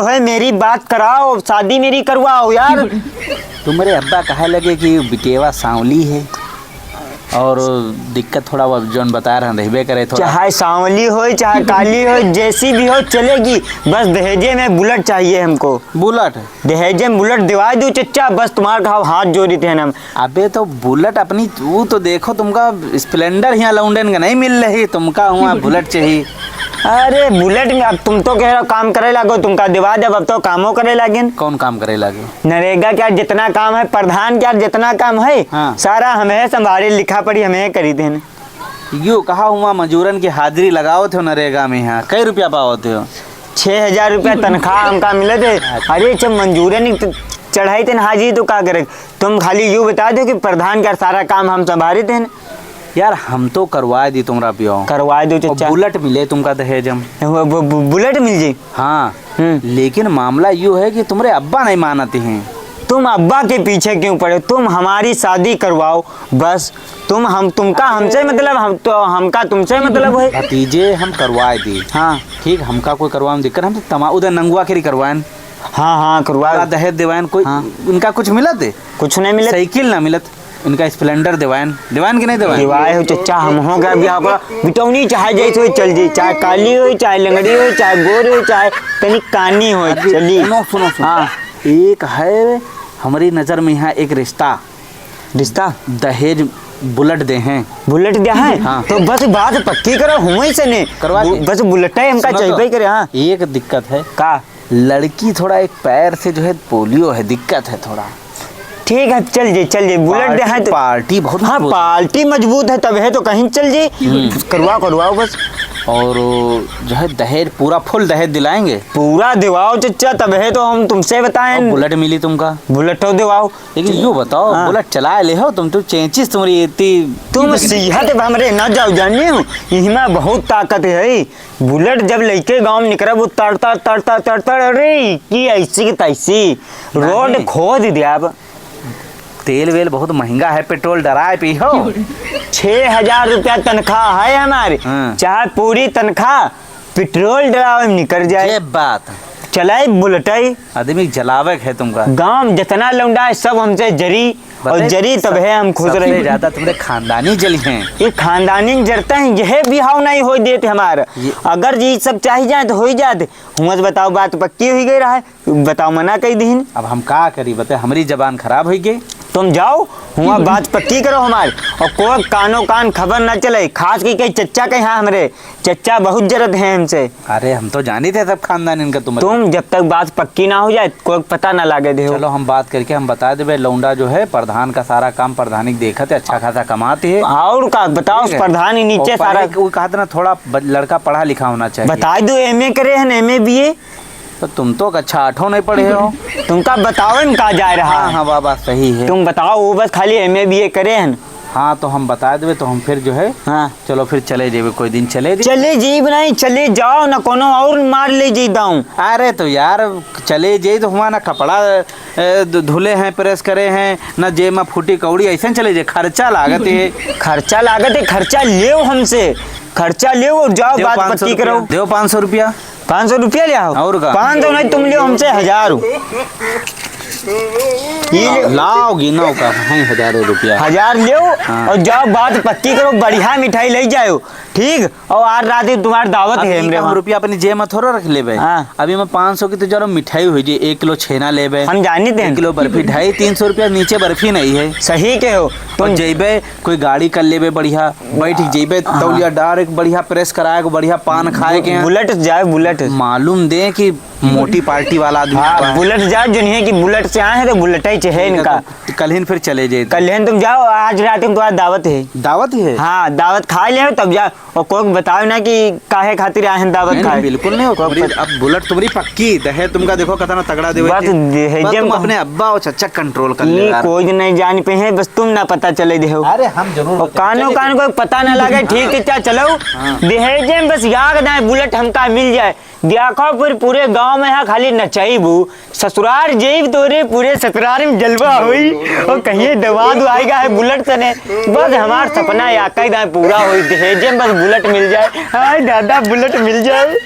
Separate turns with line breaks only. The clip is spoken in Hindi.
जो है मेरी बात कराओ, शादी मेरी करवाओ यार।
तुम्हारे अब्बा कहे लगे कि बिटेवा सांवली है और दिक्कत थोड़ा वो जोन बता रहे रहबे करे थोड़ा।
चाहे सांवली हो चाहे काली हो जैसी भी हो चलेगी, बस दहेजे में बुलेट चाहिए हमको।
बुलेट?
दहेजे में बुलेट दिवा दो चच्चा, बस तुम्हारे घाव हाथ जोड़ी थे हम।
अबे तो बुलेट अपनी वो तो देखो, तुमका स्प्लेंडर यहाँ लौंडन का नहीं मिल रही, तुमका हुआ बुलेट चाहिए।
अरे बुलेट में अब तुम तो कह रहे हो काम करे लागो, तुमका दिवा दे, अब तो कामों करे लागे।
कौन काम करे लगे?
नरेगा क्या जितना काम है, प्रधान क्या जितना काम है,
हाँ।
सारा हमें संभाले, लिखा पढ़ी हमें करी थे।
यू कहा हुआ मजूरन की हाजिरी लगाओ थे नरेगा में, यहाँ कई रुपया पाओ थे?
6,000 रुपया तनख्वाह हमका मिले थे। अरे जब मंजूरन चढ़ाई थे हाजिरी तो क्या करे, तुम खाली यूँ बता दो कि प्रधान क्या सारा काम हम संभाले थे।
यार हम तो करवा दी तुम्हारा ब्याह,
करवा दो चचा।
बुलेट मिले तुमका दहेज हम।
बुलेट मिल जाये?
हाँ, लेकिन मामला यूँ है कि तुम्हारे अब्बा नहीं मानते हैं।
तुम अब्बा के पीछे क्यों पड़े, तुम हमारी शादी करवाओ बस। तुमका हमसे मतलब, हम तो हमका तुमसे मतलब है।
भतीजे हम करवाए दी।
हाँ
ठीक, हमका कोई करवा में दिक्कत, हम तो उधर नंगुआ के करवाएं।
हाँ करवा
दहेज दिवाएं कोई।
हाँ।
इनका कुछ मिला थे?
कुछ नहीं मिला।
साइकिल ना मिलत, इनका स्प्लेंडर दिवाएं की नहीं दिवाएं?
दिवाए हो चचा, हम हो गया ब्याह का बिटौनी, चाहे जैसे हो चल जी, चाहे काली हो चाहे लंगड़ी हो चाहे गोरी हो चाहे तनी कानी हो चली।
सुनो
हाँ,
एक है हमारी नजर में यहाँ एक रिश्ता दहेज बुलेट दे हैं।
बुलेट दिया है?
हाँ।
तो बस बात पक्की करो, हम ही से नहीं
करवा दे।
बस बुलेट है हमका चाहिए करे। हाँ
एक दिक्कत है
का,
लड़की थोड़ा एक पैर से जो है पोलियो है, दिक्कत है थोड़ा।
ठीक है चल जी बुलेट दे है तो
पार्टी बहुत।
हाँ पार्टी मजबूत है तब है तो कहीं चल जी, करवाओ बस।
और जो है दहेज पूरा फुल दहेज दिलाएंगे?
पूरा दिवाओ चचा, तब है तो हम तुमसे बताएं।
बुलेट मिली तुमका?
बुलेट तो दिवाओ,
लेकिन यूँ बताओ। हाँ। बुलेट चला ले हो तुम, चेंचिस तुम्हारी इतनी, तुम
सिहत हमरे न जाओ जानी हो, इसमें बहुत ताकत है। बुलेट जब लेके गाँव में निकला वो तड़ता अरे की ऐसी की तैसी रोड खोद दिया। अब
तेल वेल बहुत महंगा है, पेट्रोल डराए पी हो।
6,000 रुपया तनख्वाह है हमारी।
हाँ।
चाहे पूरी तनख्वाह पेट्रोल डरावे में निकल जाए।
ये बात
चलाए बुलेटाई,
आदमी जलावे है तुमका।
गांव जितना लौंडा है सब हमसे जरी और जरी तब है हम खुश रहे।
ज्यादा तुम्हारे खानदानी जली हैं।
ये खानदानी जरता है, यह बिहाव नहीं हो देते हमारा। अगर ये सब चाहिए जाए तो हो ही जाते। हम बताओ बात पक्की हो गई रहा है, बताओ मना कई दिन।
अब हम का करी बता, हमारी जबान खराब हो गई।
तुम जाओ हुआ बात पक्की करो हमारी, और कोई कानो कान खबर ना चले, खास की कहीं चच्चा के यहाँ हमरे चच्चा बहुत जरूरत है हमसे।
अरे हम तो जानी थे सब खानदान इनका।
तुम जब तक बात पक्की ना हो जाए कोई पता ना लागे दे।
चलो हम बात करके हम बता दे, लौंडा जो है प्रधान का सारा काम प्रधानी देखा थे, अच्छा खासा कमाते है।
और का बताओ, प्रधान ही नीचे सारा।
वो कहा था ना थोड़ा लड़का पढ़ा लिखा होना चाहिए।
बता दो MA करे हैं, MA BA।
तो तुम तो अच्छा 8 नहीं पढ़े हो।
तुमका बताओ हम कहा जा रहा।
हाँ बाबा सही है।
तुम बताओ वो बस खाली MA BA करे हैं।
हाँ तो हम बता देवे तो हम फिर जो है। हाँ चलो फिर चले जेबे, कोई दिन चले
जीव नहीं चले जाओ ना, कोनो और मार ले जाऊँ।
अरे तो यार चले जाए तो हमारा कपड़ा धुले हैं, प्रेस करे हैं ना, जे में फूटी कौड़ी ऐसे चले जाए। खर्चा लागत है,
खर्चा ले हमसे, खर्चा ले और जाओ बात पक्की करो।
दो 500 रुपया।
500 रुपया ले आओ।
और
500 नहीं, तुम ले हमसे 1000।
लाओ गिनो का 1000 रुपया।
1000 ले और जाओ बात पक्की करो, बढ़िया मिठाई ले जाओ ठीक। और आज रात तुम्हारी दावत है।
हम रुपया अपनी जेब में थोड़ा रख लेबे। हाँ। अभी मैं 500 की तो जरा मिठाई हुई जी, 1 किलो छेना लेबे।
हम जानी थे
1 किलो बर्फी 250-300 रुपया, नीचे बर्फी नहीं है।
सही के हो
तुम जेबे, कोई गाड़ी कर लेबे बढ़िया, बैठ जेबे तौलिया डार एक बढ़िया प्रेस कराए, बढ़िया पान खाए के।
बुलेट जाए, बुलेट
मालूम दे कि मोटी पार्टी वाला आदमी।
हाँ, बुलेट जाए जो नहीं है कि बुलेट से आए हैं तो बुलेट ही चाहिए इनका।
कल फिर चले जाए।
कल तुम जाओ, आज रात में तुम्हारी दावत है।
दावत है? हाँ
दावत खा ले तब जाओ, और कोई बताओ ना कि काहे खातिर आए हैं दावत खाए।
बिल्कुल नहीं हो। अब बुलेट तुम्हारी पक्की दहेज तुमका देखो कितना तगड़ा दे।
बस
तुम अपने अब्बा और चचा कंट्रोल कर ले।
कोई नहीं जान पे है, बस तुम ना पता चले दे।
अरे हम जरूर
कानो कान को पता ना लगे। ठीक है चलो दहेज में बस याद ना बुलेट हमका मिल जाए। देखो फिर पूरे गांव में है खाली नचाईबू, ससुराल जेब तोरे पूरे ससुराल में जलवा हुई, और कहीं दवा आएगा है बुलेट से ने। बस हमारा सपना या पूरा हुई दहेज में बस बुलेट मिल जाए। हाय दादा बुलेट मिल जाए।